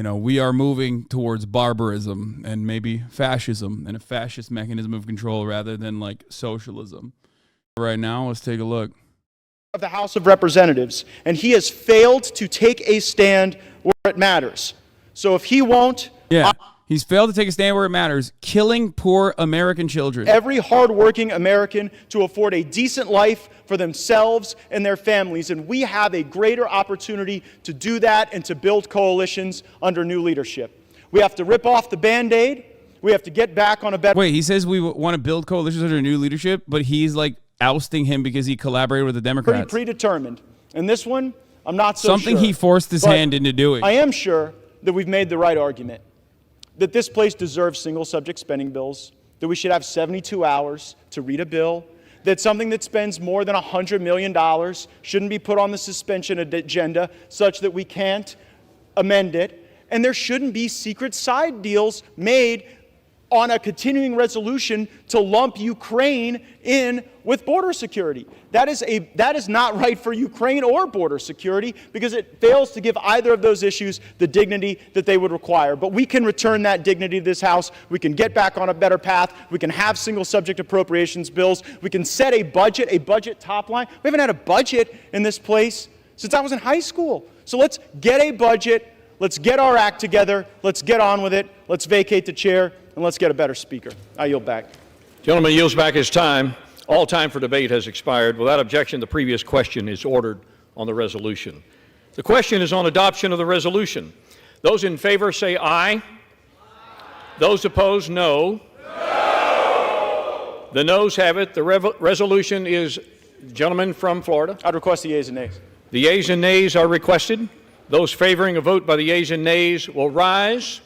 we are moving towards barbarism and maybe fascism and a fascist mechanism of control rather than like socialism. Right now, let's take a look. Of the House of Representatives, and he has failed to take a stand where it matters. So if he won't... He's failed to take a stand where it matters, killing poor American children. Every hardworking American to afford a decent life for themselves and their families. And we have a greater opportunity to do that and to build coalitions under new leadership. We have to rip off the Band-Aid. We have to get back on a better... Wait, he says we want to build coalitions under new leadership, but he's like ousting him because he collaborated with the Democrats. Pretty predetermined. And this one, I'm not so Something sure. he forced his hand into doing. I am sure that we've made the right argument. That this place deserves single-subject spending bills, that we should have 72 hours to read a bill, that something that spends more than $100 million shouldn't be put on the suspension agenda such that we can't amend it, and there shouldn't be secret side deals made on a continuing resolution to lump Ukraine in with border security. That is not right for Ukraine or border security because it fails to give either of those issues the dignity that they would require. But we can return that dignity to this House. We can get back on a better path. We can have single subject appropriations bills. We can set a budget top line. We haven't had a budget in this place since I was in high school. So let's get a budget. Let's get our act together. Let's get on with it. Let's vacate the chair. And let's get a better speaker. I yield back. Gentleman yields back his time. All time for debate has expired. Without objection, the previous question is ordered on the resolution. The question is on adoption of the resolution. Those in favor say aye. Aye. Those opposed, no. No. The noes have it. The resolution is, gentleman from Florida. I'd request the yeas and nays. The yeas and nays are requested. Those favoring a vote by the yeas and nays will rise.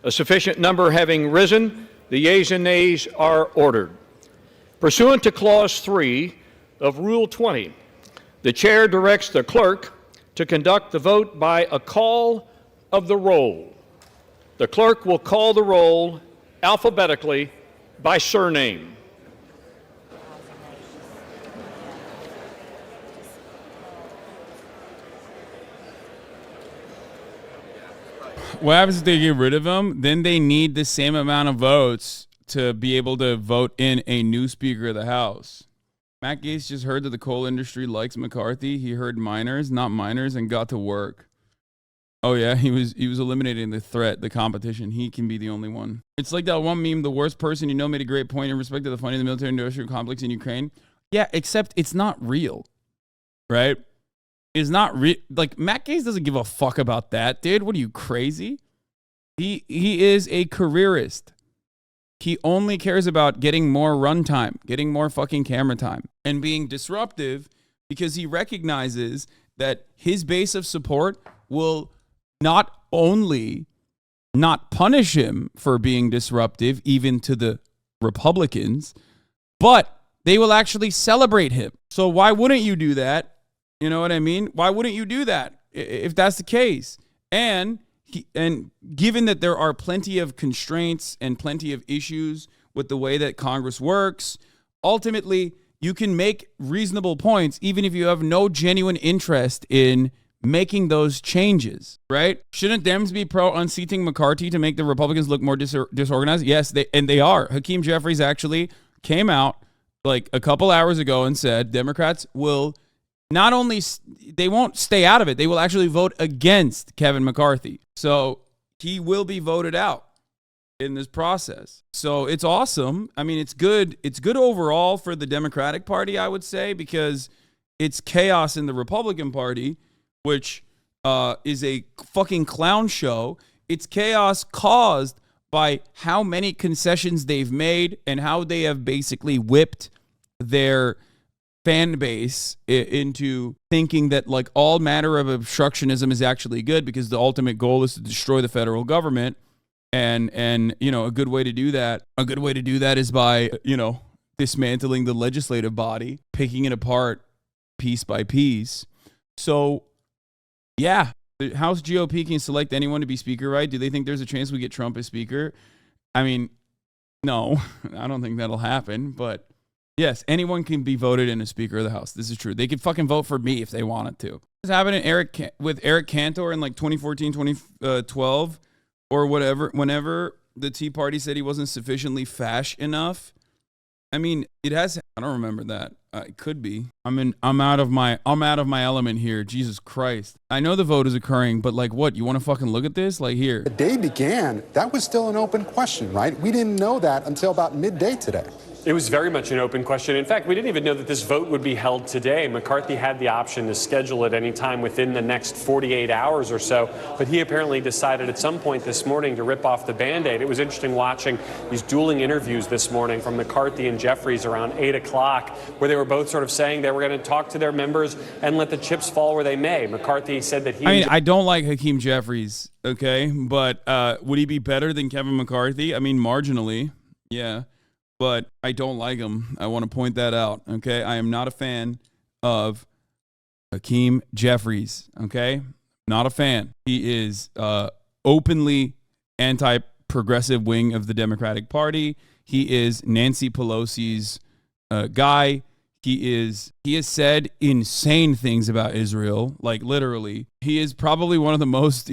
A sufficient number having risen, the yeas and nays are ordered. Pursuant to Clause 3 of Rule 20, the chair directs the clerk to conduct the vote by a call of the roll. The clerk will call the roll alphabetically by surname. What happens if they get rid of him? Then they need the same amount of votes to be able to vote in a new Speaker of the House. Matt Gaetz just heard that the coal industry likes McCarthy. He heard miners, not miners, and got to work. Oh yeah, he was eliminating the threat, the competition. He can be the only one. It's like that one meme, the worst person you know made a great point in respect to the funding of the military-industrial complex in Ukraine. Yeah, except it's not real, right? Is not like Matt Gaetz doesn't give a fuck about that, dude. What are you, crazy? He is a careerist. He only cares about getting more runtime, getting more fucking camera time, and being disruptive because he recognizes that his base of support will not only not punish him for being disruptive, even to the Republicans, but they will actually celebrate him. So why wouldn't you do that? You know what I mean? Why wouldn't you do that if that's the case? And given that there are plenty of constraints and plenty of issues with the way that Congress works, ultimately you can make reasonable points even if you have no genuine interest in making those changes, right? Shouldn't Dems be pro-unseating McCarthy to make the Republicans look more disorganized? Yes, they are. Hakeem Jeffries actually came out like a couple hours ago and said Democrats will not only, they won't stay out of it, they will actually vote against Kevin McCarthy. So he will be voted out in this process. So it's awesome. I mean, it's good. It's good overall for the Democratic Party, I would say, because it's chaos in the Republican Party, which is a fucking clown show. It's chaos caused by how many concessions they've made and how they have basically whipped their fan base into thinking that like all matter of obstructionism is actually good because the ultimate goal is to destroy the federal government. And you know, a good way to do that is by, you know, dismantling the legislative body, picking it apart piece by piece. So yeah, the House GOP can select anyone to be speaker, right? Do they think there's a chance we get Trump as speaker? I mean, no, I don't think that'll happen, but Yes, anyone can be voted in as Speaker of the House. This is true. They could fucking vote for me if they wanted to. This happened with Eric Cantor in like 2014, 2012, or whatever. Whenever the Tea Party said he wasn't sufficiently fash enough. I mean, it has. I don't remember that. It could be. I'm out of my element here. Jesus Christ. I know the vote is occurring, but like, what? You want to fucking look at this? Like, here. The day began. That was still an open question, right? We didn't know that until about midday today. It was very much an open question. In fact, we didn't even know that this vote would be held today. McCarthy had the option to schedule it any time within the next 48 hours or so, but he apparently decided at some point this morning to rip off the Band-Aid. It was interesting watching these dueling interviews this morning from McCarthy and Jeffries around 8 o'clock, where they were both sort of saying they were going to talk to their members and let the chips fall where they may. McCarthy said that he... I mean, I don't like Hakeem Jeffries, okay? But would he be better than Kevin McCarthy? I mean, marginally, yeah. But I don't like him. I want to point that out, okay? I am not a fan of Hakeem Jeffries, okay? Not a fan. He is openly anti-progressive wing of the Democratic Party. He is Nancy Pelosi's guy. He has said insane things about Israel, like literally. He is probably one of the most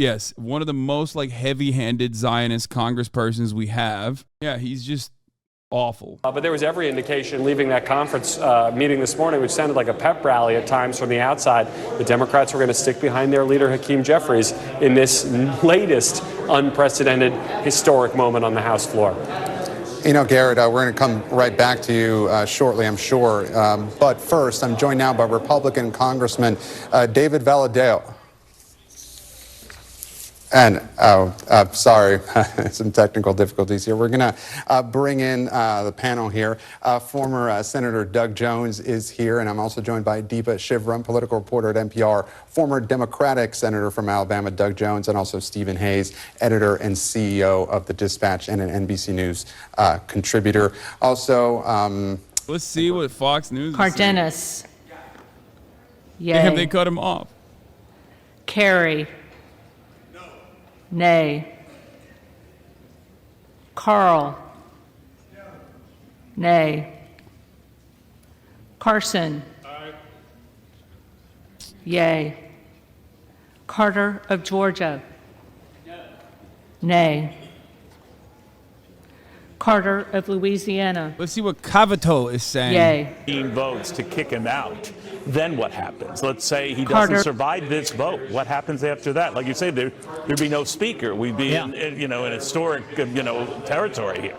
like heavy-handed Zionist congresspersons we have. Yeah, he's just awful. But there was every indication leaving that conference meeting this morning, which sounded like a pep rally at times from the outside, the Democrats were going to stick behind their leader, Hakeem Jeffries, in this latest unprecedented historic moment on the House floor. You know, Garrett, we're going to come right back to you shortly, I'm sure. But first, I'm joined now by Republican Congressman David Valadao. And, sorry, some technical difficulties here. We're going to bring in the panel here. Former Senator Doug Jones is here, and I'm also joined by Deepa Shivram, political reporter at NPR, former Democratic Senator from Alabama, Doug Jones, and also Stephen Hayes, editor and CEO of The Dispatch and an NBC News contributor. Also, let's see what Fox News Cardenas. Yay. Damn, they cut him off. Kerry. Nay. Carl. Nay. Carson. Yay. Carter of Georgia. Nay. Carter of Louisiana. Let's see what Cavato is saying. Yay. 15 votes to kick him out. Then what happens? Let's say he Carter. doesn't survive this vote. What happens after that? Like you say, there'd be no speaker. We'd be in historic, territory here.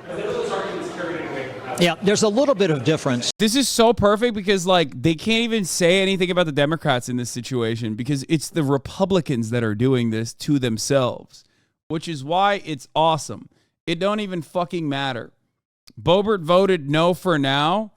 Yeah, there's a little bit of difference. This is so perfect because, like, they can't even say anything about the Democrats in this situation because it's the Republicans that are doing this to themselves, which is why it's awesome. It don't even fucking matter. Boebert voted no for now.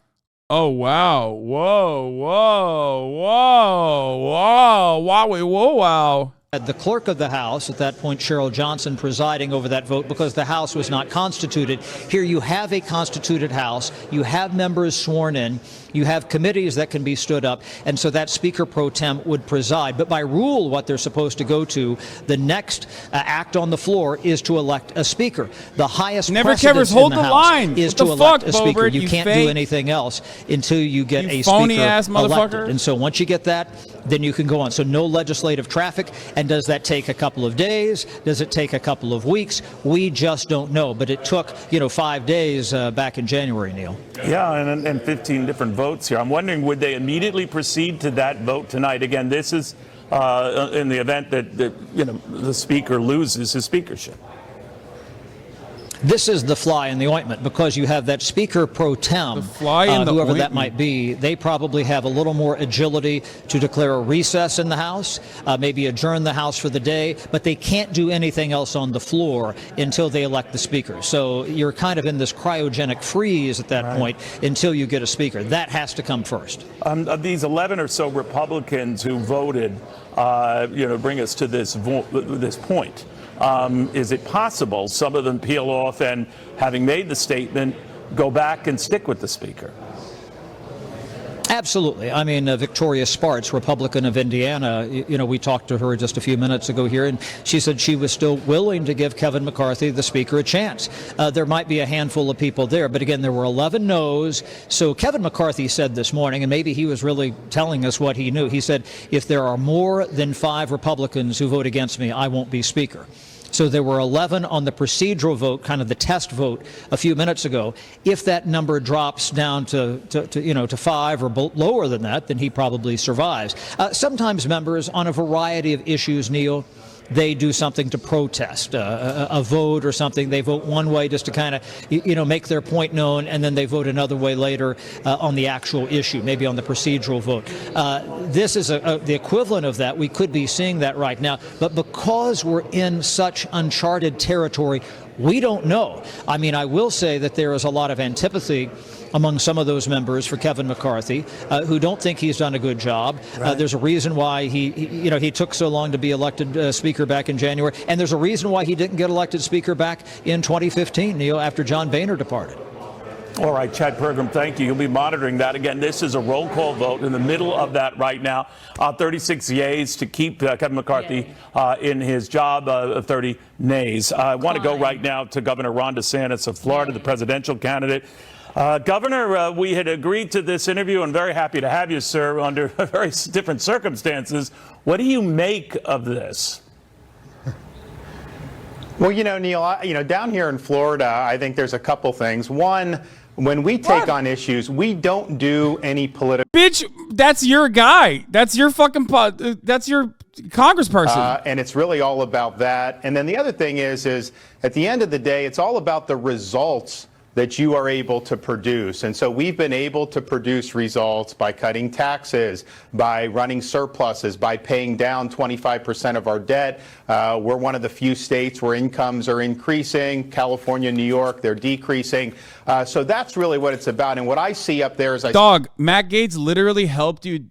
Oh, wow. Whoa, whoa, whoa, whoa, wow. The clerk of the House, at that point Cheryl Johnson, presiding over that vote because the House was not constituted. Here you have a constituted House. You have members sworn in. You have committees that can be stood up. And so that Speaker pro tem would preside. But by rule, what they're supposed to go to, the next act on the floor is to elect a Speaker. The highest precedence in the House is to elect a Speaker. You can't do anything else until you get a Speaker elected. And so once you get that, then you can go on. So no legislative traffic. And does that take a couple of days? Does it take a couple of weeks? We just don't know. But it took, 5 days back in January, Neil. Yeah, and 15 different votes here. I'm wondering, would they immediately proceed to that vote tonight? Again, this is in the event that the Speaker loses his speakership. This is the fly in the ointment because you have that Speaker pro tem, whoever that might be. They probably have a little more agility to declare a recess in the House, maybe adjourn the House for the day, but they can't do anything else on the floor until they elect the Speaker. So you're kind of in this cryogenic freeze at that point until you get a Speaker. That has to come first. Of these 11 or so Republicans who voted, bring us to this point. Is it possible some of them peel off and, having made the statement, go back and stick with the Speaker? Absolutely. I mean, Victoria Spartz, Republican of Indiana, we talked to her just a few minutes ago here, and she said she was still willing to give Kevin McCarthy, the Speaker, a chance. There might be a handful of people there, but again, there were 11 no's. So Kevin McCarthy said this morning, and maybe he was really telling us what he knew. He said, if there are more than 5 Republicans who vote against me, I won't be Speaker. So there were 11 on the procedural vote, kind of the test vote, a few minutes ago. If that number drops down to 5 or lower than that, then he probably survives. Sometimes members, on a variety of issues, Neil, they do something to protest a vote or something. They vote one way just to kind of, make their point known, and then they vote another way later on the actual issue, maybe on the procedural vote. This is the equivalent of that. We could be seeing that right now. But because we're in such uncharted territory, we don't know. I mean, I will say that there is a lot of antipathy among some of those members for Kevin McCarthy, who don't think he's done a good job. Right. There's a reason why he took so long to be elected Speaker back in January, and there's a reason why he didn't get elected Speaker back in 2015, Neil, after John Boehner departed. All right, Chad Pergram, thank you. You'll be monitoring that. Again, this is a roll call vote in the middle of that right now. 36 yeas to keep Kevin McCarthy in his job, 30 nays. I want to go right now to Governor Ron DeSantis of Florida, the presidential candidate. Governor, we had agreed to this interview, and very happy to have you, sir, under very different circumstances. What do you make of this? Well, Neil, down here in Florida, I think there's a couple things. One, when we take on issues, we don't do any political. Bitch, that's your guy. That's your fucking. That's your congressperson. And it's really all about that. And then the other thing is at the end of the day, it's all about the results that you are able to produce. And so we've been able to produce results by cutting taxes, by running surpluses, by paying down 25% of our debt. We're one of the few states where incomes are increasing. California, New York, they're decreasing. So that's really what it's about. And what I see up there is Matt Gaetz literally helped you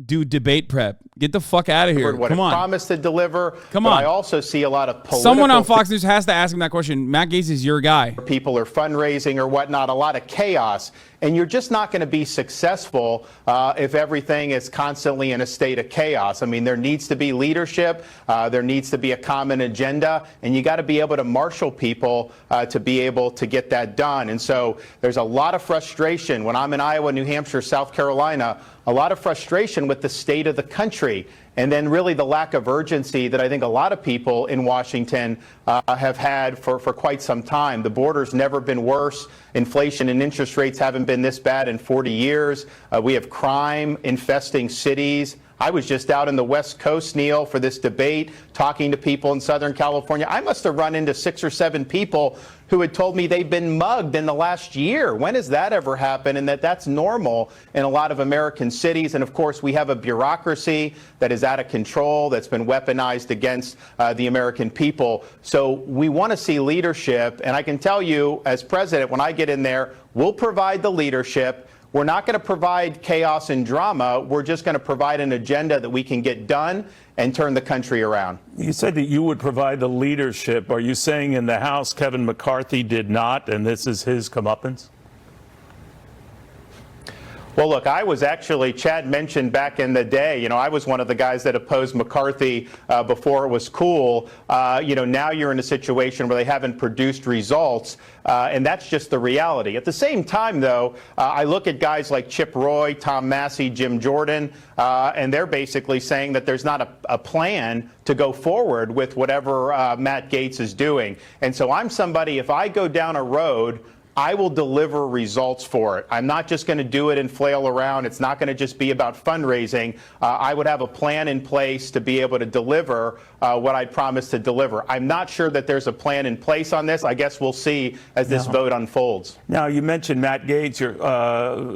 do debate prep. Get the fuck out of here. Come on. Promised to deliver. Come on. I also see a lot of political. Someone on Fox News has to ask him that question. Matt Gaetz is your guy. People are fundraising or whatnot, a lot of chaos. And you're just not going to be successful if everything is constantly in a state of chaos. I mean, there needs to be leadership. There needs to be a common agenda. And you got to be able to marshal people to be able to get that done. And so there's a lot of frustration when I'm in Iowa, New Hampshire, South Carolina, a lot of frustration with the state of the country. And then really the lack of urgency that I think a lot of people in Washington have had for quite some time. The border's never been worse. Inflation and interest rates haven't been this bad in 40 years. We have crime infesting cities. I was just out in the West Coast, Neil, for this debate, talking to people in Southern California. I must have run into 6 or 7 people who had told me they've been mugged in the last year. When has that ever happened? And that's normal in a lot of American cities. And of course, we have a bureaucracy that is out of control, that's been weaponized against the American people. So we want to see leadership. And I can tell you, as president, when I get in there, we'll provide the leadership. We're not going to provide chaos and drama. We're just going to provide an agenda that we can get done and turn the country around. You said that you would provide the leadership. Are you saying in the House Kevin McCarthy did not, and this is his comeuppance? Well, look, I was actually, Chad mentioned back in the day, I was one of the guys that opposed McCarthy before it was cool. Now you're in a situation where they haven't produced results, and that's just the reality. At the same time, though, I look at guys like Chip Roy, Tom Massey, Jim Jordan, and they're basically saying that there's not a plan to go forward with whatever Matt Gaetz is doing. And so I'm somebody, if I go down a road, I will deliver results for it. I'm not just going to do it and flail around. It's not going to just be about fundraising. I would have a plan in place to be able to deliver what I promised to deliver. I'm not sure that there's a plan in place on this. I guess we'll see as this vote unfolds. Now, you mentioned Matt Gaetz, your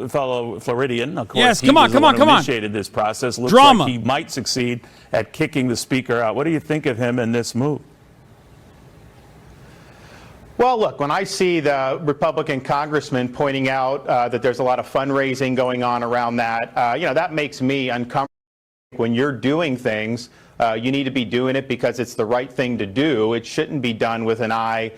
fellow Floridian. Of course, yes, come on. Initiated this process. Looks Drama. like he might succeed at kicking the speaker out. What do you think of him in this move? Well, look, when I see the Republican congressman pointing out that there's a lot of fundraising going on around that, that makes me uncomfortable when you're doing things You need to be doing it because it's the right thing to do. It shouldn't be done with an eye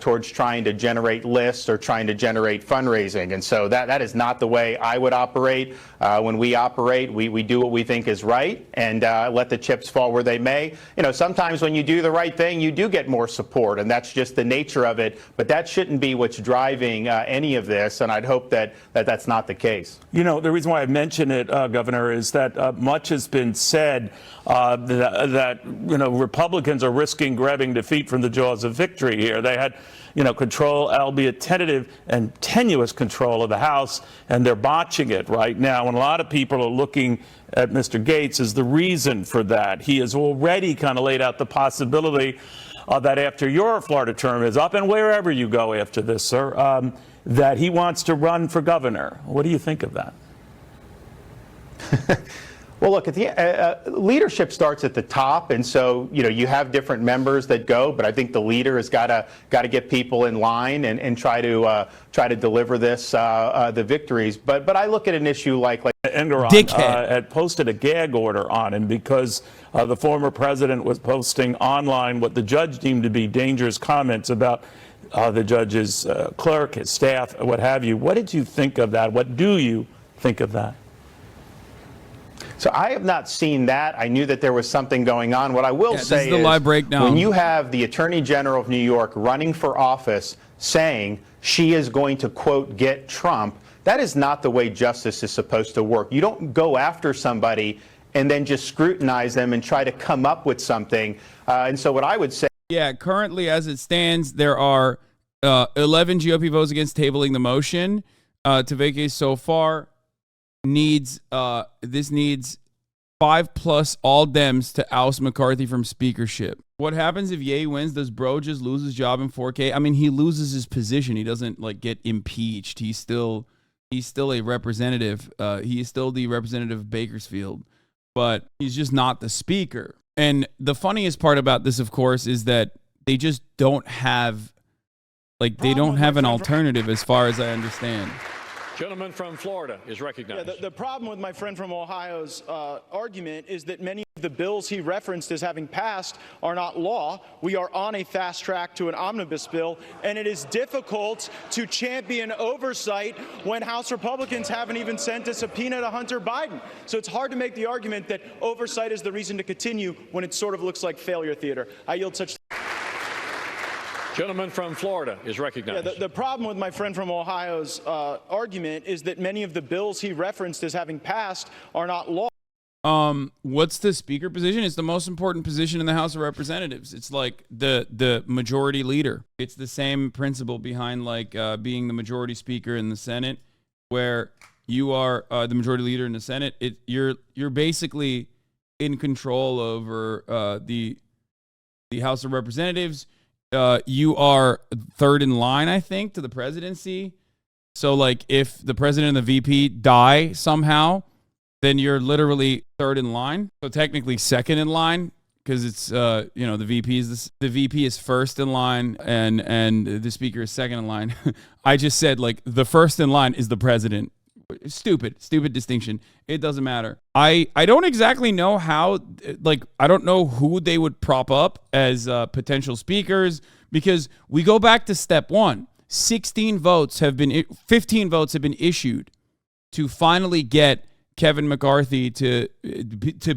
towards trying to generate lists or trying to generate fundraising. And so that is not the way I would operate. When we operate, we do what we think is right and let the chips fall where they may. You know, sometimes when you do the right thing, you do get more support, and that's just the nature of it. But that shouldn't be what's driving any of this, and I'd hope that that's not the case. You know, the reason why I mention it, Governor, is that much has been said that you know, Republicans are risking grabbing defeat from the jaws of victory here. They had, you know, control, albeit tentative and tenuous control of the House, and they're botching it right now. And a lot of people are looking at Mr. Gaetz as the reason for that. He has already kind of laid out the possibility that after your Florida term is up, and wherever you go after this, sir, that he wants to run for governor. What do you think of that? Well, look, leadership starts at the top, and so you have different members that go. But I think the leader has got to get people in line and try to deliver the victories. But I look at an issue like Engeron had posted a gag order on him because the former president was posting online what the judge deemed to be dangerous comments about the judge's clerk, his staff, what have you. What did you think of that? What do you think of that? So I have not seen that. I knew that there was something going on. What I will say is live breakdown. When you have the Attorney General of New York running for office saying she is going to, quote, get Trump, that is not the way justice is supposed to work. You don't go after somebody and then just scrutinize them and try to come up with something. And so what I would say... Yeah, currently as it stands, there are 11 GOP votes against tabling the motion to vacate so far. This needs 5+ all Dems to oust McCarthy from speakership. What happens if Ye wins? Does Bro just lose his job in 4K? I mean, he loses his position. He doesn't get impeached. He's still a representative. He is still the representative of Bakersfield, but he's just not the speaker. And the funniest part about this, of course, is that they just don't have an alternative as far as I understand. Gentleman from Florida is recognized. Yeah, the problem with my friend from Ohio's argument is that many of the bills he referenced as having passed are not law. We are on a fast track to an omnibus bill, and it is difficult to champion oversight when House Republicans haven't even sent a subpoena to Hunter Biden. So it's hard to make the argument that oversight is the reason to continue when it sort of looks like failure theater. I yield such... Gentleman from Florida is recognized. Yeah, the problem with my friend from Ohio's argument is that many of the bills he referenced as having passed are not law. What's the speaker position? It's the most important position in the House of Representatives. It's like the majority leader. It's the same principle behind being the majority speaker in the Senate, where you are the majority leader in the Senate. You're basically in control over the House of Representatives. You are third in line, I think, to the presidency. So, if the president and the VP die somehow, then you're literally third in line. So technically second in line, because it's the VP is first in line and the speaker is second in line. I just said the first in line is the president. Stupid distinction. It doesn't matter. I don't exactly know how, I don't know who they would prop up as potential speakers, because we go back to step one. 15 votes have been issued to finally get Kevin McCarthy to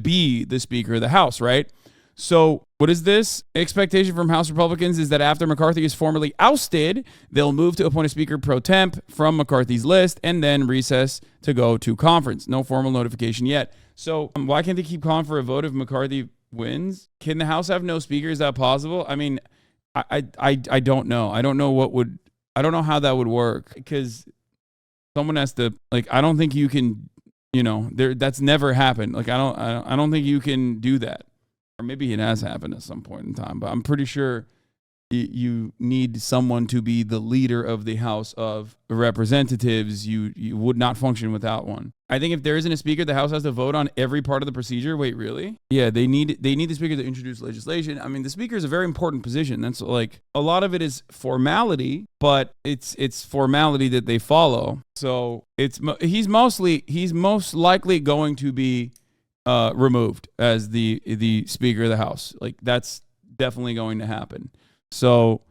be the Speaker of the House, right? So what is this? Expectation from House Republicans is that after McCarthy is formally ousted, they'll move to appoint a Speaker pro temp from McCarthy's list and then recess to go to conference. No formal notification yet. So why can't they keep calling for a vote if McCarthy wins? Can the House have no Speaker? Is that possible? I mean, I don't know. I don't know how that would work, because someone has to, I don't think you can, that's never happened. I don't think you can do that. Or maybe it has happened at some point in time, but I'm pretty sure you need someone to be the leader of the House of Representatives. You would not function without one. I think if there isn't a speaker, the House has to vote on every part of the procedure. Wait, really? Yeah, they need the speaker to introduce legislation. I mean, the speaker is a very important position. That's a lot of it is formality, but it's formality that they follow. So he's most likely going to be removed as the Speaker of the House. Like, that's definitely going to happen. So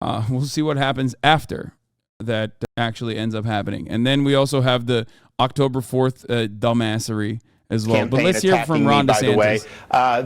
we'll see what happens after that actually ends up happening. And then we also have the October 4th dumbassery as well. But let's hear from Ron DeSantis. By the way,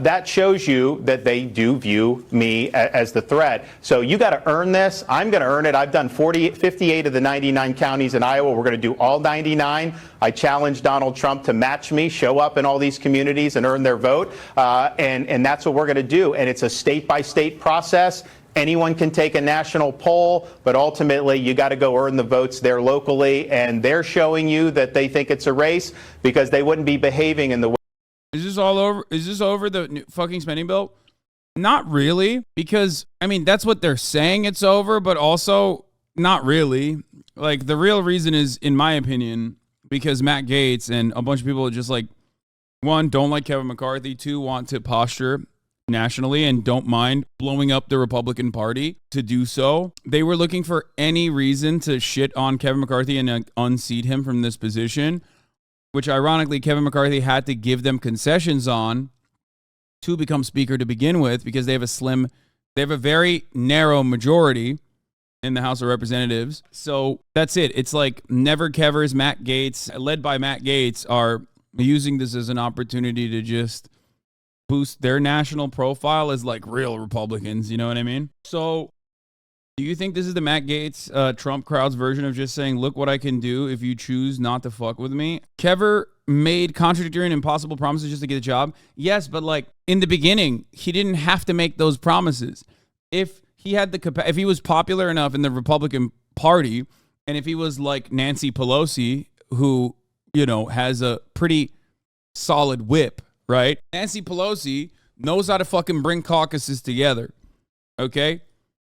that shows you that they do view me as the threat. So you got to earn this. I'm going to earn it. I've done 58 of the 99 counties in Iowa. We're going to do all 99. I challenge Donald Trump to match me, show up in all these communities and earn their vote. And that's what we're going to do. And it's a state-by-state process. Anyone can take a national poll, but ultimately you got to go earn the votes there locally, and they're showing you that they think it's a race because they wouldn't be behaving in the way. Is this all over? Is this over the fucking spending bill? Not really, because, I mean, that's what they're saying it's over, but also not really. Like, the real reason is, in my opinion, because Matt Gaetz and a bunch of people are just like, one, don't like Kevin McCarthy, two, want to posture nationally and don't mind blowing up the Republican Party to do so. They were looking for any reason to shit on Kevin McCarthy and unseat him from this position, which ironically Kevin McCarthy had to give them concessions on to become Speaker to begin with, because they have a very narrow majority in the House of Representatives. So that's it. It's like Never Kevers, Matt Gaetz, led by Matt Gaetz, are using this as an opportunity to just boost their national profile as like real Republicans, you know what I mean? So do you think this is the Matt Gaetz, Trump crowd's version of just saying, look what I can do if you choose not to fuck with me? Kever made contradictory and impossible promises just to get a job. Yes, but like in the beginning, he didn't have to make those promises. If he had if he was popular enough in the Republican Party, and if he was like Nancy Pelosi, who, you know, has a pretty solid whip, right? Nancy Pelosi knows how to fucking bring caucuses together, okay?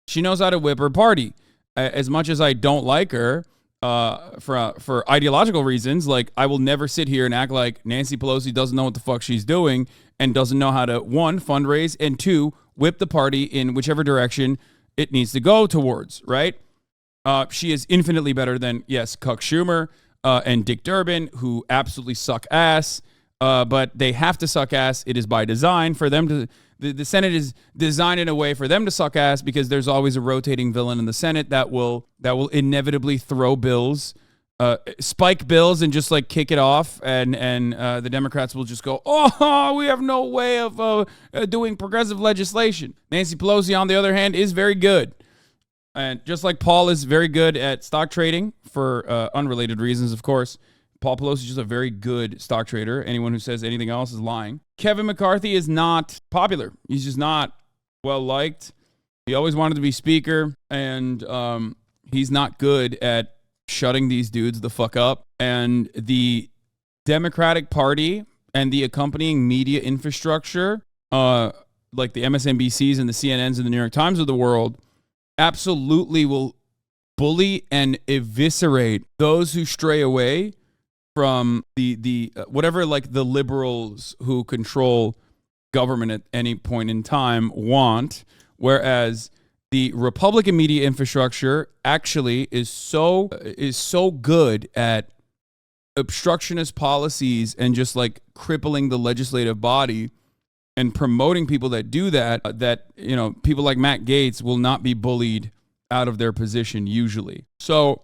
She knows how to whip her party. As much as I don't like her for ideological reasons, like I will never sit here and act like Nancy Pelosi doesn't know what the fuck she's doing and doesn't know how to, one, fundraise, and two, whip the party in whichever direction it needs to go towards, right? She is infinitely better than, yes, Chuck Schumer and Dick Durbin, who absolutely suck ass. But they have to suck ass. It is by design for them to. The Senate is designed in a way for them to suck ass because there's always a rotating villain in the Senate that will inevitably throw bills, spike bills, and just like kick it off, and the Democrats will just go, oh, we have no way of doing progressive legislation. Nancy Pelosi, on the other hand, is very good, and just like Paul is very good at stock trading for unrelated reasons, of course. Paul Pelosi is just a very good stock trader. Anyone who says anything else is lying. Kevin McCarthy is not popular. He's just not well liked. He always wanted to be Speaker, and he's not good at shutting these dudes the fuck up. And the Democratic Party and the accompanying media infrastructure, like the MSNBCs and the CNNs and the New York Times of the world, absolutely will bully and eviscerate those who stray away from the whatever, like the liberals who control government at any point in time want, whereas the Republican media infrastructure actually is so good at obstructionist policies and just like crippling the legislative body and promoting people that do that, that, you know, people like Matt Gaetz will not be bullied out of their position usually. So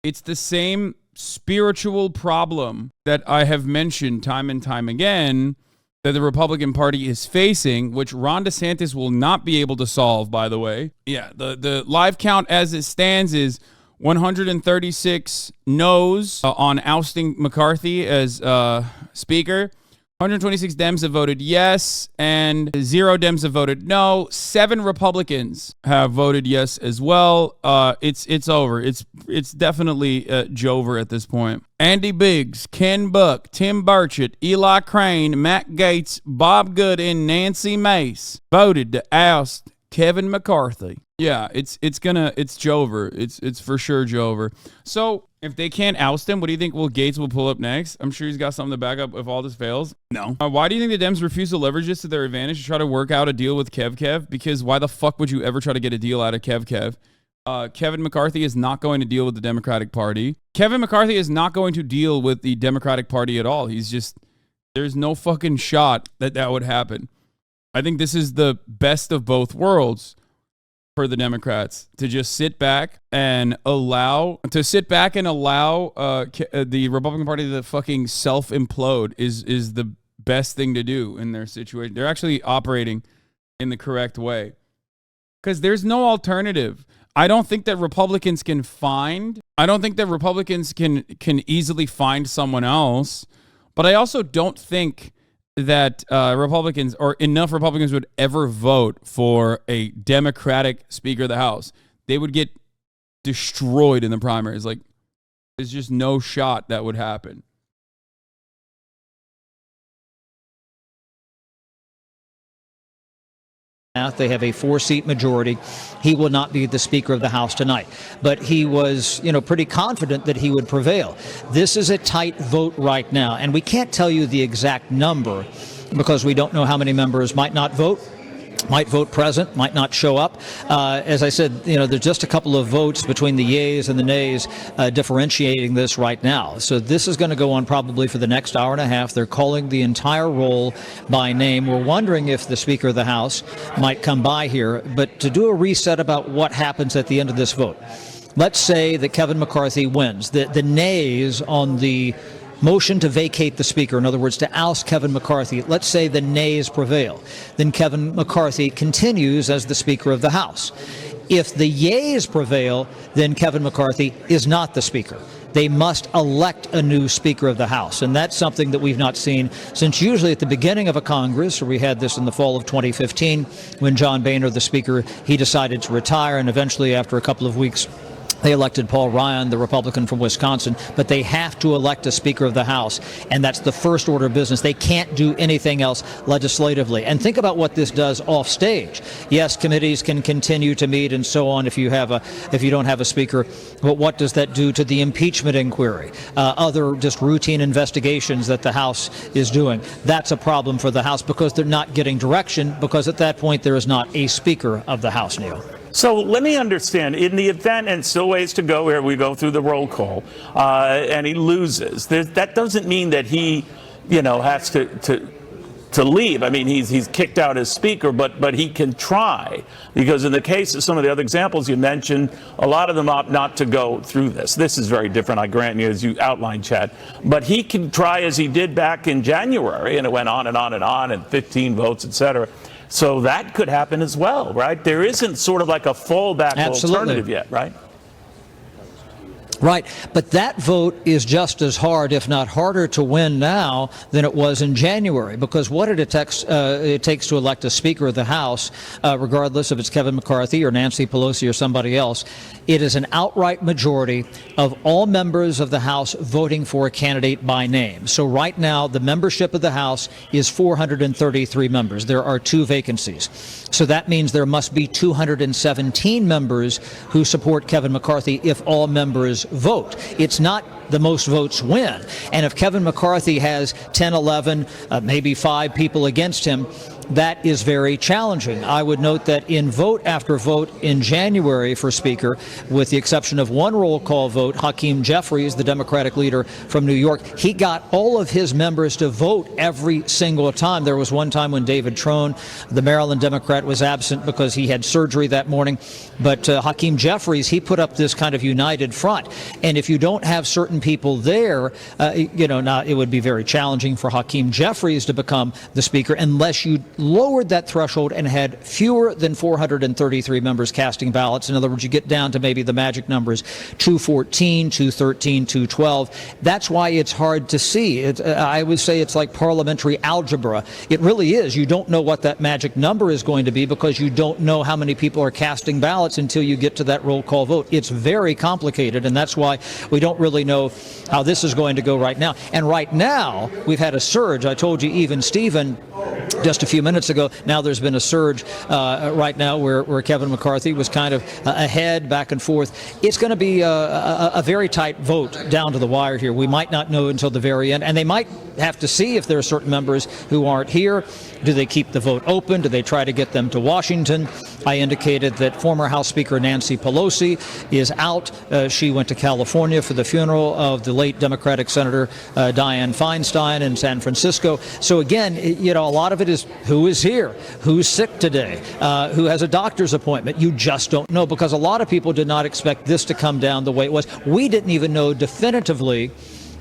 it's the same spiritual problem that I have mentioned time and time again that the Republican Party is facing, which Ron DeSantis will not be able to solve, by the way. Yeah, the live count as it stands is 136 no's on ousting McCarthy as Speaker. 126 Dems have voted yes, and 0 Dems have voted no. 7 Republicans have voted yes as well. It's over. It's definitely Jover at this point. Andy Biggs, Ken Buck, Tim Burchett, Eli Crane, Matt Gaetz, Bob Good, and Nancy Mace voted to oust Kevin McCarthy. Yeah, it's Jover. It's for sure Jover. So if they can't oust him, what do you think Gaetz will pull up next? I'm sure he's got something to back up if all this fails. No. Why do you think the Dems refuse to leverage this to their advantage to try to work out a deal with Kev? Because why the fuck would you ever try to get a deal out of Kev? Kevin McCarthy is not going to deal with the Democratic Party. Kevin McCarthy is not going to deal with the Democratic Party at all. He's just There's no fucking shot that that would happen. I think this is the best of both worlds for the Democrats to just sit back and allow the Republican Party to fucking self-implode is the best thing to do in their situation. They're actually operating in the correct way because there's no alternative. I don't think that Republicans can easily find someone else, but I also don't think that Republicans or enough Republicans would ever vote for a Democratic Speaker of the House. They would get destroyed in the primaries. Like, there's just no shot that would happen. They have a 4-seat majority. He will not be the Speaker of the House tonight. But he was, pretty confident that he would prevail. This is a tight vote right now, and we can't tell you the exact number because we don't know how many members might not vote. Might vote present, might not show up. As I said, there's just a couple of votes between the yeas and the nays differentiating this right now. So this is going to go on probably for the next hour and a half. They're calling the entire roll by name. We're wondering if the Speaker of the House might come by here. But to do a reset about what happens at the end of this vote, let's say that Kevin McCarthy wins. The nays on the motion to vacate the Speaker, in other words, to oust Kevin McCarthy, let's say the nays prevail. Then Kevin McCarthy continues as the Speaker of the House. If the yeas prevail, then Kevin McCarthy is not the Speaker. They must elect a new Speaker of the House, and that's something that we've not seen since usually at the beginning of a Congress, or we had this in the fall of 2015 when John Boehner, the Speaker, he decided to retire, and eventually after a couple of weeks, they elected Paul Ryan, the Republican from Wisconsin, but they have to elect a Speaker of the House, and that's the first order of business. They can't do anything else legislatively. And think about what this does off stage. Yes, committees can continue to meet and so on if you don't have a Speaker, but what does that do to the impeachment inquiry? Other just routine investigations that the House is doing. That's a problem for the House because they're not getting direction, because at that point there is not a Speaker of the House, Neil. So let me understand, in the event, and still ways to go here, we go through the roll call, and he loses. That doesn't mean that he, has to leave. I mean, he's kicked out as Speaker, but he can try. Because in the case of some of the other examples you mentioned, a lot of them opt not to go through this. This is very different, I grant you, as you outlined, Chad. But he can try as he did back in January, and it went on and on and on, and 15 votes, et cetera. So that could happen as well, right? There isn't sort of like a fallback alternative yet, right? Right, but that vote is just as hard, if not harder, to win now than it was in January, because what it takes to elect a Speaker of the House, regardless if it's Kevin McCarthy or Nancy Pelosi or somebody else, it is an outright majority of all members of the House voting for a candidate by name. So right now, the membership of the House is 433 members. There are 2 vacancies. So that means there must be 217 members who support Kevin McCarthy if all members vote. It's not the most votes win. And if Kevin McCarthy has 10, 11, maybe 5 people against him, that is very challenging. I would note that in vote after vote in January for Speaker, with the exception of one roll call vote, Hakeem Jeffries, the Democratic leader from New York, he got all of his members to vote every single time. There was one time when David Trone, the Maryland Democrat, was absent because he had surgery that morning. But Hakeem Jeffries, he put up this kind of united front. And if you don't have certain people there, now it would be very challenging for Hakeem Jeffries to become the Speaker unless you lowered that threshold and had fewer than 433 members casting ballots. In other words, you get down to maybe the magic numbers 214, 213, 212. That's why it's hard to see. I would say it's like parliamentary algebra. It really is. You don't know what that magic number is going to be because you don't know how many people are casting ballots until you get to that roll call vote. It's very complicated, and that's why we don't really know how this is going to go right now. And right now, we've had a surge. I told you, even Stephen, just a few minutes ago, now there's been a surge right now where Kevin McCarthy was kind of ahead, back and forth. It's going to be a very tight vote down to the wire here. We might not know until the very end, and they might have to see if there are certain members who aren't here. Do they keep the vote open? Do they try to get them to Washington? I indicated that former House Speaker Nancy Pelosi is out. She went to California for the funeral of the late Democratic Senator Dianne Feinstein in San Francisco. So again, a lot of it is who is here, who's sick today, who has a doctor's appointment. You just don't know, because a lot of people did not expect this to come down the way it was. We didn't even know definitively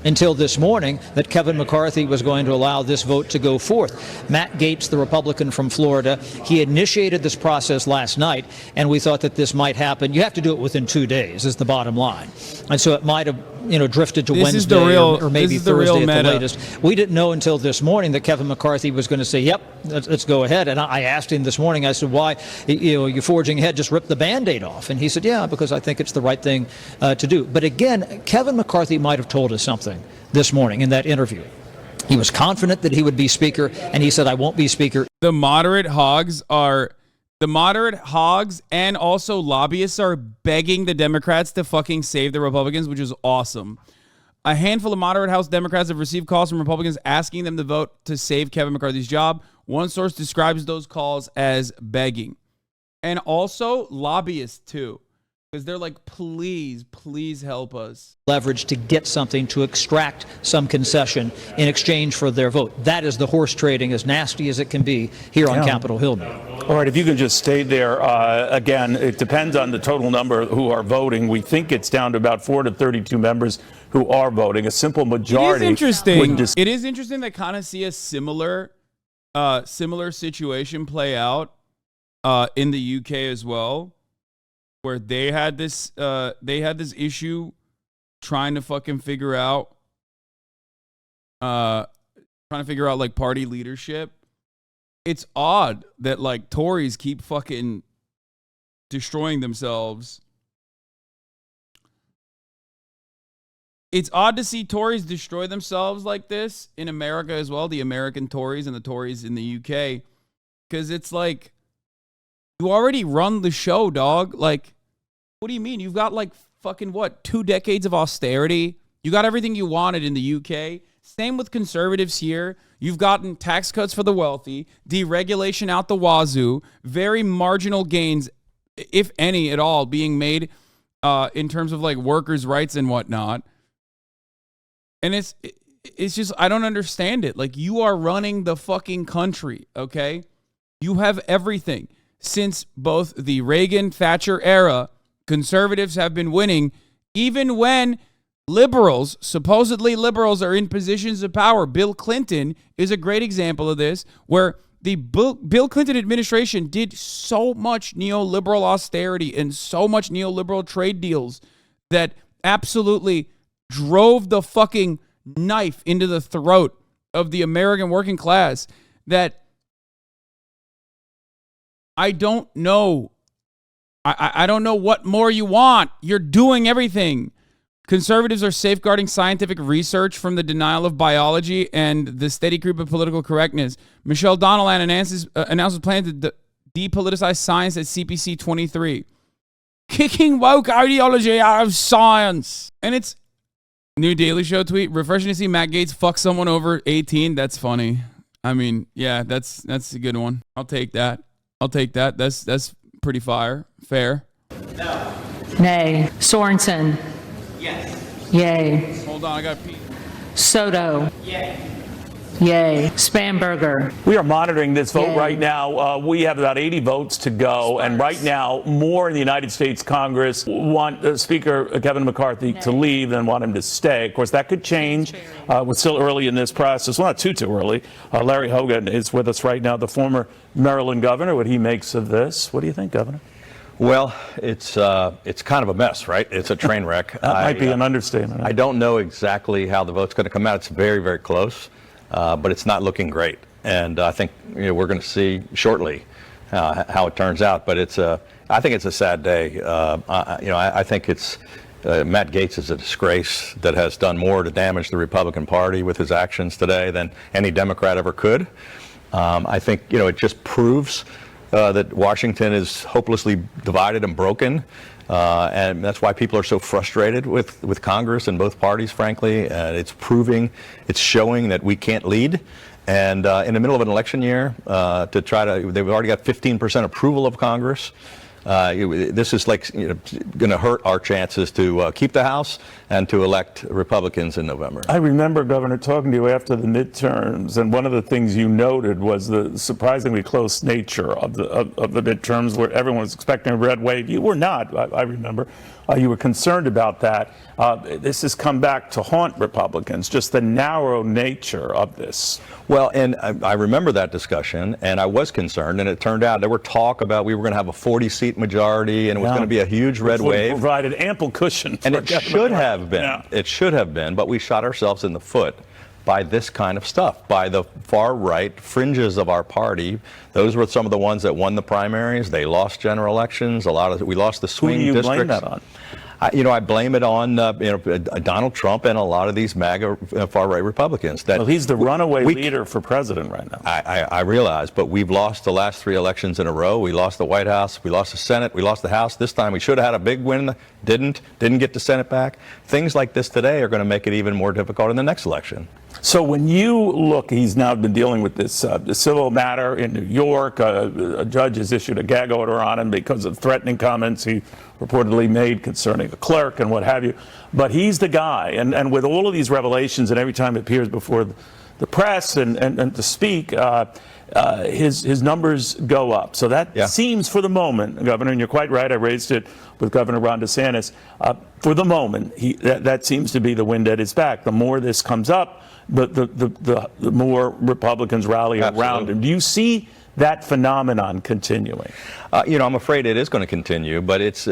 until this morning that Kevin McCarthy was going to allow this vote to go forth. Matt Gaetz, the Republican from Florida, he initiated this process last night, and we thought that this might happen. You have to do it within 2 days, is the bottom line. And so it might have drifted to Wednesday or maybe Thursday at the latest. We didn't know until this morning that Kevin McCarthy was going to say, yep, let's go ahead. And I asked him this morning, I said, why, you're forging ahead, just rip the Band-Aid off. And he said, yeah, because I think it's the right thing to do. But again, Kevin McCarthy might have told us something this morning in that interview. He was confident that he would be Speaker, and he said, I won't be Speaker. The moderate hogs and also lobbyists are begging the Democrats to fucking save the Republicans, which is awesome. A handful of moderate House Democrats have received calls from Republicans asking them to vote to save Kevin McCarthy's job. One source describes those calls as begging. And also lobbyists too, because they're like, please help us. Leverage to get something, to extract some concession in exchange for their vote. That is the horse trading, as nasty as it can be here on Capitol Hill now. All right, if you can just stay there. Again, it depends on the total number who are voting. We think it's down to about 4 to 32 members who are voting. A simple majority. It is interesting to kind of see a similar situation play out in the UK as well, where they had this issue trying to fucking figure out like party leadership. It's odd that like Tories keep fucking destroying themselves. It's odd to see Tories destroy themselves like this in America as well, the American Tories and the Tories in the UK, because it's like, you already run the show, dog. Like, what do you mean? You've got like fucking 2 decades of austerity. You got everything you wanted in the UK. Same with conservatives here. You've gotten tax cuts for the wealthy, deregulation out the wazoo, very marginal gains, if any at all, being made in terms of like workers' rights and whatnot. And it's just, I don't understand it. Like, you are running the fucking country, okay? You have everything. Since both the Reagan-Thatcher era, conservatives have been winning, even when liberals, supposedly liberals, are in positions of power. Bill Clinton is a great example of this, where the Bill Clinton administration did so much neoliberal austerity and so much neoliberal trade deals that absolutely drove the fucking knife into the throat of the American working class, that I don't know. I don't know what more you want. You're doing everything. Conservatives are safeguarding scientific research from the denial of biology and the steady creep of political correctness. Michelle Donelan announces plans to depoliticize science at CPC 23. Kicking woke ideology out of science. And it's new Daily Show tweet. Refreshing to see Matt Gaetz fuck someone over 18. That's funny. I mean, yeah, that's a good one. I'll take that. That's pretty fair. No. Nay. Sorensen. Yes. Yay. Hold on, I got Pete. Soto. Yay. Yay. Spamberger. We are monitoring this vote Yay. right now. We have about 80 votes to go. And right now, more in the United States Congress want Speaker Kevin McCarthy to leave than want him to stay. Of course, that could change. We're still early in this process. Well, not too early. Larry Hogan is with us right now, the former Maryland governor. What he makes of this. What do you think, Governor? Well, it's kind of a mess, right? It's a train wreck. That might be an understatement. I don't know exactly how the vote's going to come out. It's very, very close, but it's not looking great. And I think we're going to see shortly how it turns out. But I think it's a sad day. I think it's Matt Gaetz is a disgrace that has done more to damage the Republican Party with his actions today than any Democrat ever could. I think it just proves that Washington is hopelessly divided and broken, and that's why people are so frustrated with Congress and both parties, frankly. It's showing that we can't lead, And in the middle of an election year, they've already got 15% approval of Congress. This is like going to hurt our chances to keep the House and to elect Republicans in November. I remember, Governor, talking to you after the midterms, and one of the things you noted was the surprisingly close nature of the midterms, where everyone was expecting a red wave. You were not, I remember. You were concerned about that. This has come back to haunt Republicans, just the narrow nature of this. Well, and I remember that discussion, and I was concerned, and it turned out there were talk about we were going to have a 40-seat majority, and it was going to be a huge red wave. Provided ample cushion for and it should have been. Yeah. It should have been, but we shot ourselves in the foot by this kind of stuff, by the far right fringes of our party. Those were some of the ones that won the primaries. They lost general elections. We lost the swing districts. Who do you blame districts. that on? I blame it on Donald Trump and a lot of these MAGA far-right Republicans. Well, he's the runaway leader for president right now. I realize, but we've lost the last 3 elections in a row. We lost the White House, we lost the Senate, we lost the House. This time we should have had a big win, didn't get the Senate back. Things like this today are going to make it even more difficult in the next election. So when you look, he's now been dealing with this civil matter in New York. A judge has issued a gag order on him because of threatening comments he reportedly made concerning a clerk and what have you. But he's the guy. And with all of these revelations, and every time it appears before the press and to speak, his numbers go up. So that seems, for the moment, Governor, and you're quite right, I raised it with Governor Ron DeSantis, for the moment, that seems to be the wind at his back. The more this comes up, the more Republicans rally around him. Do you see that phenomenon continuing? I'm afraid it is going to continue, but it's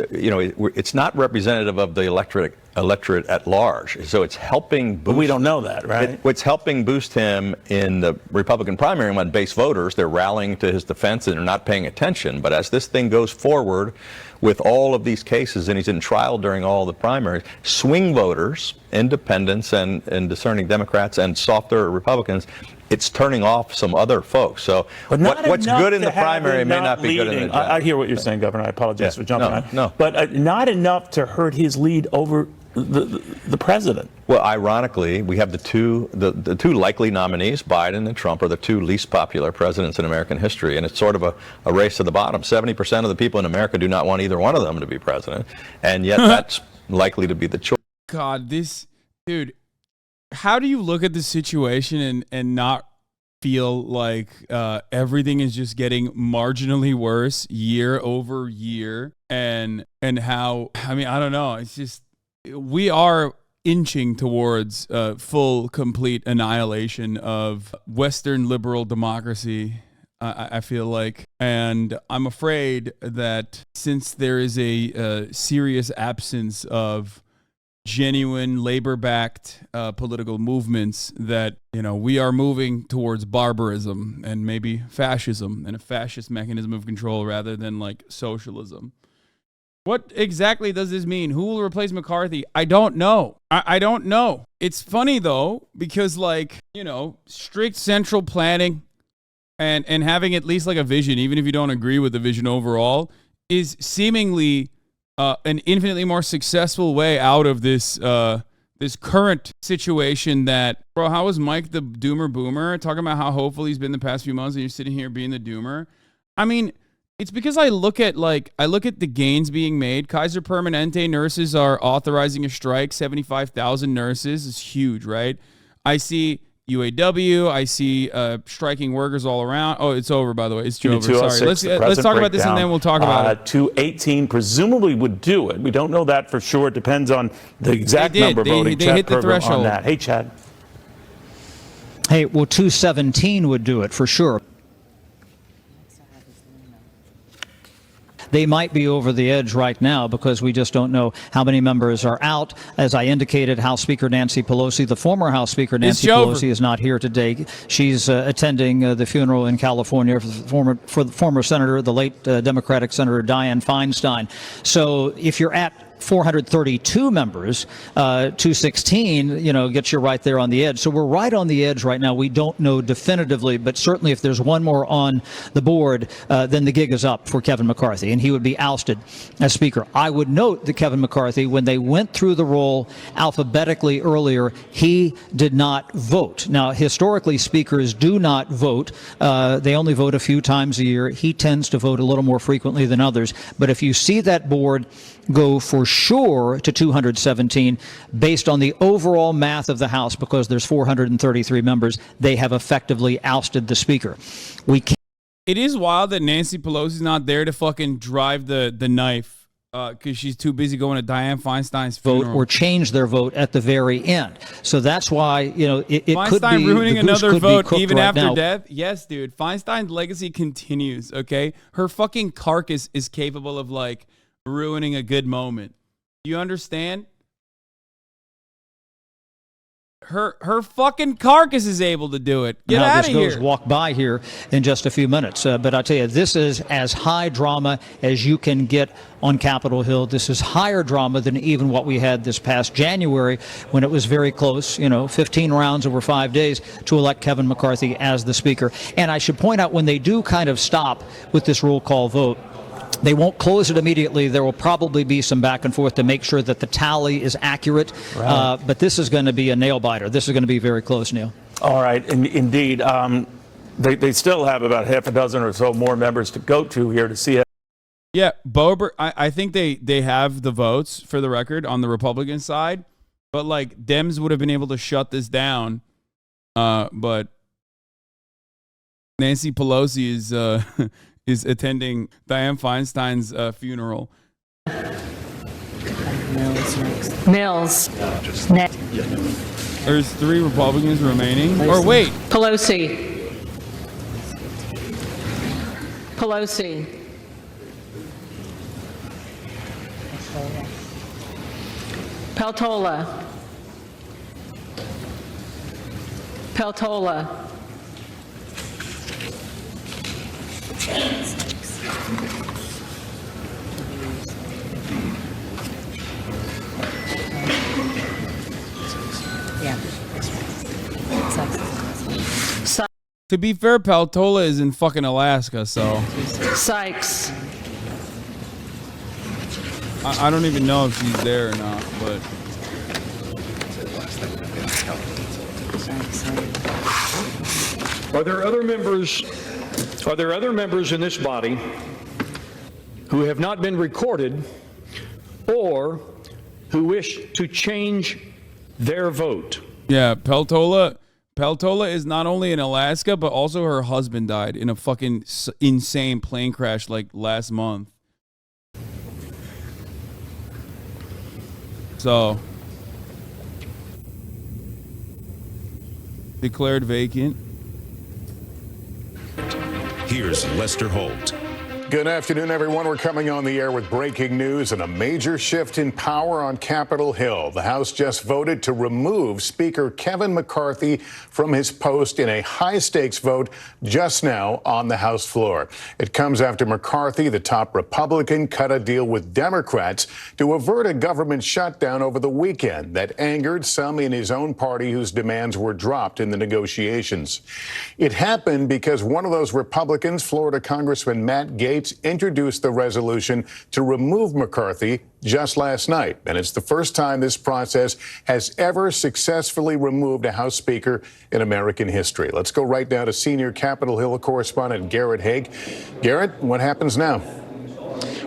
not representative of the electorate at large. So it's helping boost. But we don't know that, right? It's helping boost him in the Republican primary among base voters. They're rallying to his defense and they're not paying attention. But as this thing goes forward with all of these cases, and he's in trial during all the primaries, swing voters, independents and discerning Democrats and softer Republicans, it's turning off some other folks. So what's good in the primary may not be good in the general. I hear what you're saying, Governor. I apologize for jumping on. No. But not enough to hurt his lead over the president. Well, ironically, we have the two likely nominees, Biden and Trump, are the 2 least popular presidents in American history, and it's sort of a race to the bottom. 70% of the people in America do not want either one of them to be president, and yet that's likely to be the choice. God, dude, how do you look at the situation and not feel like everything is just getting marginally worse year over year, and how, I mean, I don't know, it's just, we are inching towards full, complete annihilation of Western liberal democracy, I feel like. And I'm afraid that since there is a serious absence of genuine labor-backed political movements, that we are moving towards barbarism and maybe fascism, and a fascist mechanism of control rather than like socialism. What exactly does this mean? Who will replace McCarthy? I don't know. I don't know. It's funny though, because strict central planning and having at least like a vision, even if you don't agree with the vision overall, is seemingly an infinitely more successful way out of this this current situation. That, bro, how was Mike the doomer boomer talking about how hopeful he's been the past few months, and you're sitting here being the doomer? I mean, it's because I look at the gains being made. Kaiser Permanente nurses are authorizing a strike. 75,000 nurses is huge, right? I see UAW. I see striking workers all around. Oh, it's over, by the way. It's over. Sorry. Let's talk about this, and then we'll talk about it. 218 presumably would do it. We don't know that for sure. It depends on the exact number voting. They hit the threshold on that. Hey, Chad. Hey, well, 217 would do it for sure. They might be over the edge right now because we just don't know how many members are out. As I indicated, House Speaker Nancy Pelosi, the former House Speaker Nancy Pelosi, is not here today. She's attending the funeral in California for the former senator, the late Democratic Senator Dianne Feinstein. So if you're at 432 members, 216, gets you right there on the edge. So we're right on the edge right now. We don't know definitively, but certainly if there's one more on the board, then the gig is up for Kevin McCarthy, and he would be ousted as Speaker. I would note that Kevin McCarthy, when they went through the roll alphabetically earlier, he did not vote. Now, historically, speakers do not vote. They only vote a few times a year. He tends to vote a little more frequently than others. But if you see that board go for sure to 217, based on the overall math of the House, because there's 433 members, they have effectively ousted the Speaker. We can't. It is wild that Nancy Pelosi's not there to fucking drive the knife because she's too busy going to Dianne Feinstein's funeral. Vote or change their vote at the very end. So that's why, it could be ruining another vote even right after now. death. Yes, dude. Feinstein's legacy continues, okay? Her fucking carcass is capable of, like, ruining a good moment. You understand? Her fucking carcass is able to do it. Get out of here. Walk by here in just a few minutes. But I tell you, this is as high drama as you can get on Capitol Hill. This is higher drama than even what we had this past January when it was very close, 15 rounds over 5 days to elect Kevin McCarthy as the Speaker. And I should point out, when they do kind of stop with this roll call vote, they won't close it immediately. There will probably be some back and forth to make sure that the tally is accurate. Right. But this is going to be a nail biter. This is going to be very close, Neil. All right. Indeed. They still have about half a dozen or so more members to go to here to see it. Yeah, Boebert, I think they have the votes, for the record, on the Republican side. But, like, Dems would have been able to shut this down. But Nancy Pelosi is attending Dianne Feinstein's funeral. Mills. There's 3 Republicans remaining. Or wait. Pelosi. Peltola. To be fair, Peltola is in fucking Alaska, so. Sykes. I don't even know if she's there or not, but. Are there other members in this body who have not been recorded or who wish to change their vote? Yeah, Peltola is not only in Alaska, but also her husband died in a fucking insane plane crash like last month. So, declared vacant. Here's Lester Holt. Good afternoon, everyone. We're coming on the air with breaking news and a major shift in power on Capitol Hill. The House just voted to remove Speaker Kevin McCarthy from his post in a high-stakes vote just now on the House floor. It comes after McCarthy, the top Republican, cut a deal with Democrats to avert a government shutdown over the weekend that angered some in his own party whose demands were dropped in the negotiations. It happened because one of those Republicans, Florida Congressman Matt Gaetz, introduced the resolution to remove McCarthy just last night. And it's the first time this process has ever successfully removed a House Speaker in American history. Let's go right now to senior Capitol Hill correspondent Garrett Haig. Garrett, what happens now?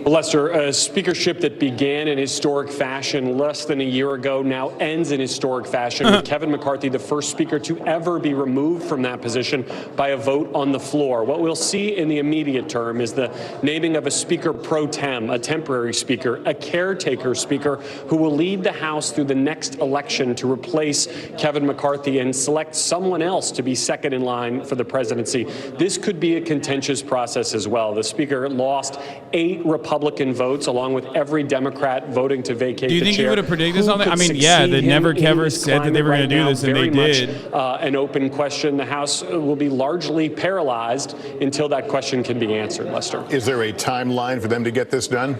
Well, Lester, a speakership that began in historic fashion less than a year ago now ends in historic fashion with Kevin McCarthy, the first speaker to ever be removed from that position by a vote on the floor. What we'll see in the immediate term is the naming of a speaker pro tem, a temporary speaker, a caretaker speaker who will lead the House through the next election to replace Kevin McCarthy and select someone else to be second in line for the presidency. This could be a contentious process as well. The speaker lost 8 Republican votes, along with every Democrat voting to vacate the chair. Do you think you would have predicted something? I mean, yeah, they never ever said that they were going to do this, and they did. An open question. The House will be largely paralyzed until that question can be answered, Lester. Is there a timeline for them to get this done?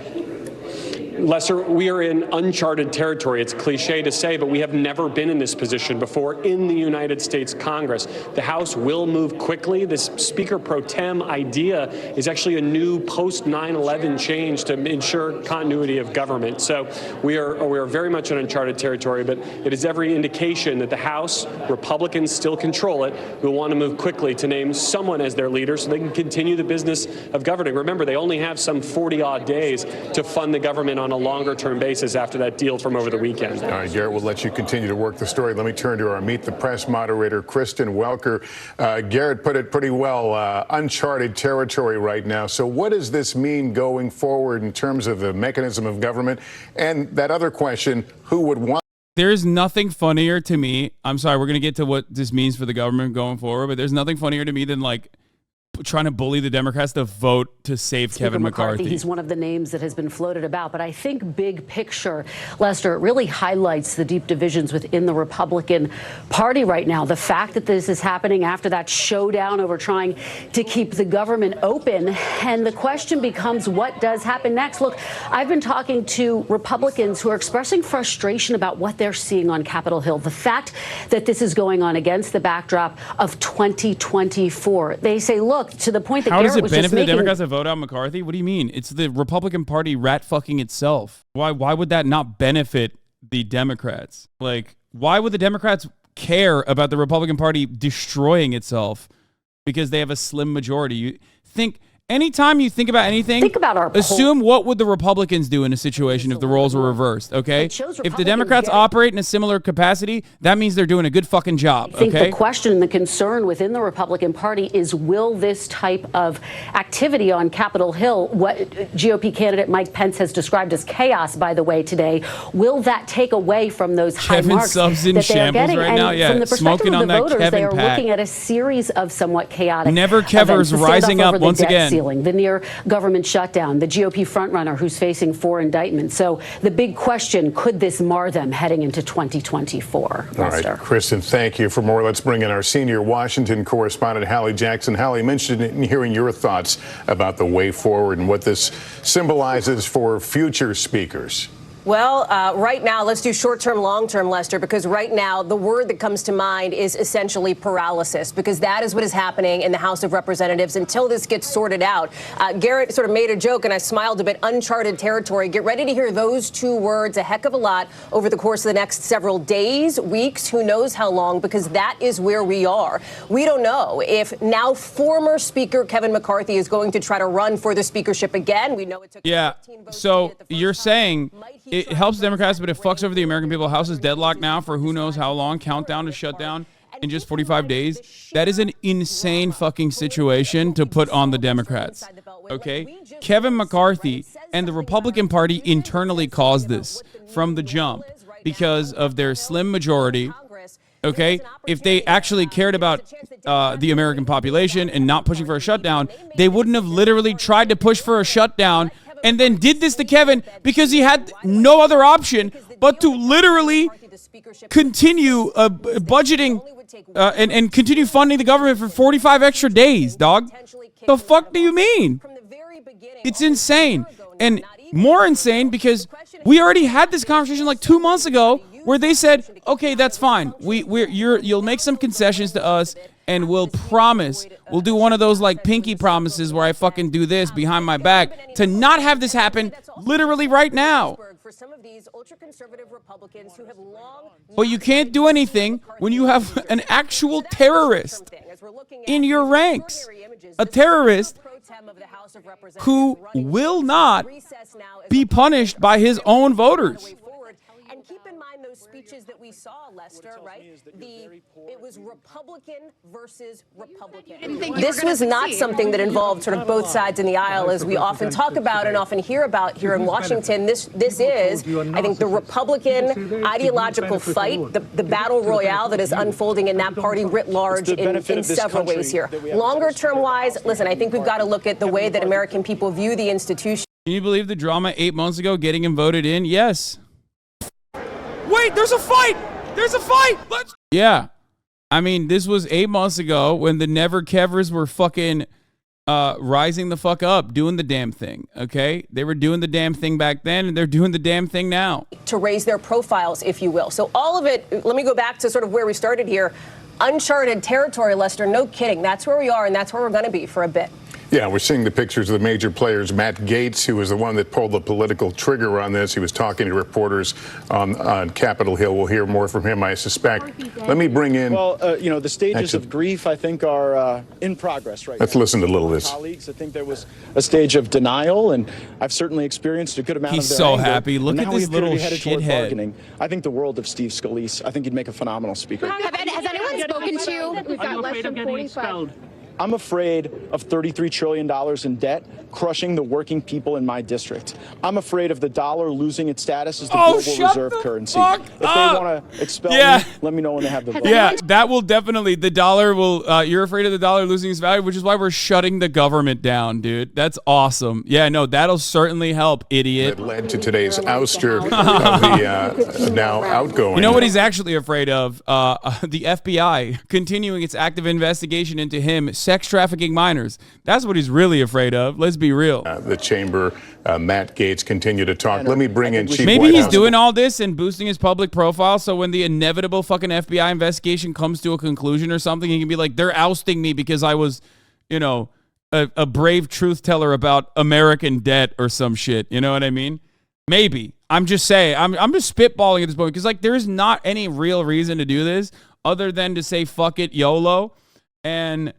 Lester, we are in uncharted territory. It's cliche to say, but we have never been in this position before in the United States Congress. The House will move quickly. This Speaker pro tem idea is actually a new post 9/11 change to ensure continuity of government. So we are very much in uncharted territory, but it is every indication that the House, Republicans still control it, will want to move quickly to name someone as their leader so they can continue the business of governing. Remember, they only have some 40-odd days to fund the government on a longer-term basis after that deal from over the weekend. All right, Garrett, we'll let you continue to work the story. Let me turn to our Meet the Press moderator, Kristen Welker. Garrett put it pretty well, uncharted territory right now. So what does this mean going forward in terms of the mechanism of government? And that other question, who would want? There's nothing funnier to me. I'm sorry, we're going to get to what this means for the government going forward, but there's nothing funnier to me than like trying to bully the Democrats to vote to save Kevin McCarthy. He's one of the names that has been floated about. But I think big picture, Lester, it really highlights the deep divisions within the Republican Party right now. The fact that this is happening after that showdown over trying to keep the government open. And the question becomes, what does happen next? Look, I've been talking to Republicans who are expressing frustration about what they're seeing on Capitol Hill. The fact that this is going on against the backdrop of 2024. They say, look, to the point that How does Garrett it was benefit just the making, Democrats to vote out McCarthy? What do you mean? It's the Republican Party rat fucking itself. Why would that not benefit the Democrats? Like, why would the Democrats care about the Republican Party destroying itself because they have a slim majority? You think anytime you think about anything, think about our assume what would the Republicans do in a situation if the roles were reversed, okay? If the Democrats operate in a similar capacity, that means they're doing a good fucking job, I think okay? the question and the concern within the Republican Party is, will this type of activity on Capitol Hill, what GOP candidate Mike Pence has described as chaos, by the way, today, will that take away from those high Kevin marks Subs in that they are shambles getting? right And now, yeah, from the perspective smoking of on the that voters, Kevin they are pack. looking at a series of somewhat chaotic Never Kevers events. The rising standoff up over the once debt again. ceiling, the near government shutdown, the GOP frontrunner who's facing 4 indictments. So the big question, could this mar them heading into 2024? All right, Kristen, thank you. For more, let's bring in our senior Washington correspondent, Hallie Jackson. Hallie, I'm interested in hearing your thoughts about the way forward and what this symbolizes for future speakers. Well, right now, let's do short-term, long-term, Lester, because right now the word that comes to mind is essentially paralysis, because that is what is happening in the House of Representatives until this gets sorted out. Garrett sort of made a joke, and I smiled a bit, uncharted territory. Get ready to hear those two words a heck of a lot over the course of the next several days, weeks, who knows how long, because that is where we are. We don't know if now former Speaker Kevin McCarthy is going to try to run for the speakership again. We know it took 15 votes. So you're saying it helps Democrats, but it fucks over the American people. House is deadlocked now for who knows how long. Countdown to shutdown in just 45 days. That is an insane fucking situation to put on the Democrats. Okay? Kevin McCarthy and the Republican Party internally caused this from the jump because of their slim majority. Okay? If they actually cared about the American population and not pushing for a shutdown, they wouldn't have literally tried to push for a shutdown and then did this to Kevin because he had no other option but to literally continue budgeting and continue funding the government for 45 extra days, dog. The fuck do you mean? It's insane. And more insane because we already had this conversation like 2 months ago where they said, okay, that's fine. You'll make some concessions to us and we'll promise, we'll do one of those like pinky promises where I fucking do this behind my back to not have this happen literally right now. But you can't do anything when you have an actual terrorist in your ranks. A terrorist who will not be punished by his own voters. And keep in mind those speeches that we saw, Lester, right? It was Republican versus Republican. This was not something that involved sort of both sides in the aisle, as we often talk about and often hear about here in Washington. This is, I think, the Republican ideological fight, the battle royale that is unfolding in that party writ large in several ways here. Longer term wise, listen, I think we've got to look at the way that American people view the institution. Can you believe the drama 8 months ago getting him voted in? Yes. Wait, there's a fight! There's a fight! Yeah. I mean, this was 8 months ago when the Never Kevers were fucking rising the fuck up, doing the damn thing, okay? They were doing the damn thing back then, and they're doing the damn thing now. To raise their profiles, if you will. So all of it, let me go back to sort of where we started here. Uncharted territory, Lester, no kidding. That's where we are, and that's where we're going to be for a bit. Yeah, we're seeing the pictures of the major players. Matt Gaetz, who was the one that pulled the political trigger on this, he was talking to reporters on Capitol Hill. We'll hear more from him, I suspect. Let me bring in... Well, the stages of grief, I think, are in progress right now. Let's listen to a little of this. Colleagues, I think there was a stage of denial, and I've certainly experienced a good amount He's of their so anger. happy. Look at Now this we appear to little be headed toward shithead. bargaining. I think the world of Steve Scalise. I think he'd make a phenomenal speaker. Has anyone spoken to you? We've got less than 45. I'm afraid of $33 trillion in debt crushing the working people in my district. I'm afraid of the dollar losing its status as the global reserve currency. If they want to expel me, let me know when they have the vote. Yeah, that will definitely, the dollar will, you're afraid of the dollar losing its value, which is why we're shutting the government down, dude. That's awesome. Yeah, no, that'll certainly help, idiot. That led to today's ouster of the now outgoing. You know what he's actually afraid of? The FBI continuing its active investigation into him sex trafficking minors. That's what he's really afraid of. Let's be real. The chamber, Matt Gaetz, continue to talk. Let me bring in Chief Maybe White he's House. doing all this and boosting his public profile, so when the inevitable fucking FBI investigation comes to a conclusion or something, he can be like, they're ousting me because I was, a brave truth teller about American debt or some shit. You know what I mean? Maybe. I'm just saying. I'm just spitballing at this point because there's not any real reason to do this other than to say fuck it, YOLO, and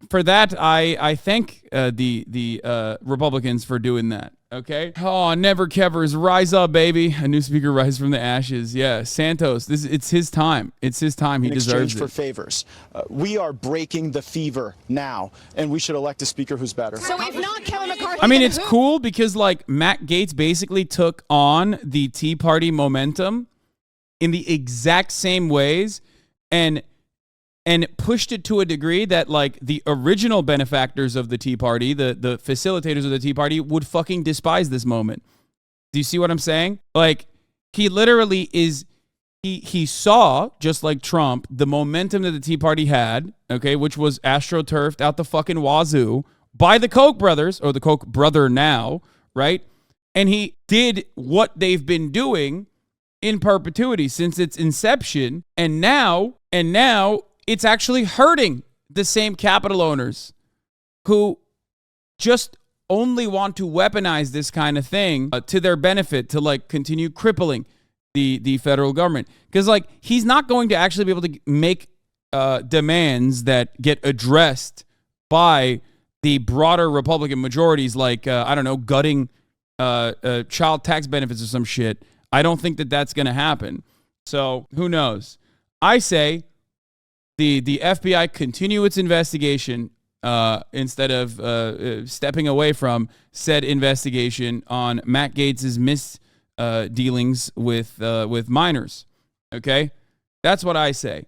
for that, I thank the Republicans for doing that. Okay. Oh, never kevers. Rise up, baby. A new speaker rise from the ashes. Yeah, Santos. It's his time. It's his time. He deserves it. In exchange for it. favors, we are breaking the fever now, and we should elect a speaker who's better. So if not Kevin McCarthy, I mean, it's cool because Matt Gaetz basically took on the Tea Party momentum in the exact same ways, and pushed it to a degree that the original benefactors of the Tea Party, the facilitators of the Tea Party, would fucking despise this moment. Do you see what I'm saying? He literally is, he saw, just like Trump, the momentum that the Tea Party had, okay, which was astroturfed out the fucking wazoo by the Koch brothers, or the Koch brother now, right? And he did what they've been doing in perpetuity since its inception, and now it's actually hurting the same capital owners who just only want to weaponize this kind of thing to their benefit, to continue crippling the federal government. Because he's not going to actually be able to make demands that get addressed by the broader Republican majorities, gutting child tax benefits or some shit. I don't think that that's going to happen. So who knows? I say the FBI continue its investigation instead of stepping away from said investigation on Matt Gaetz's misdealings with minors. Okay, that's what I say.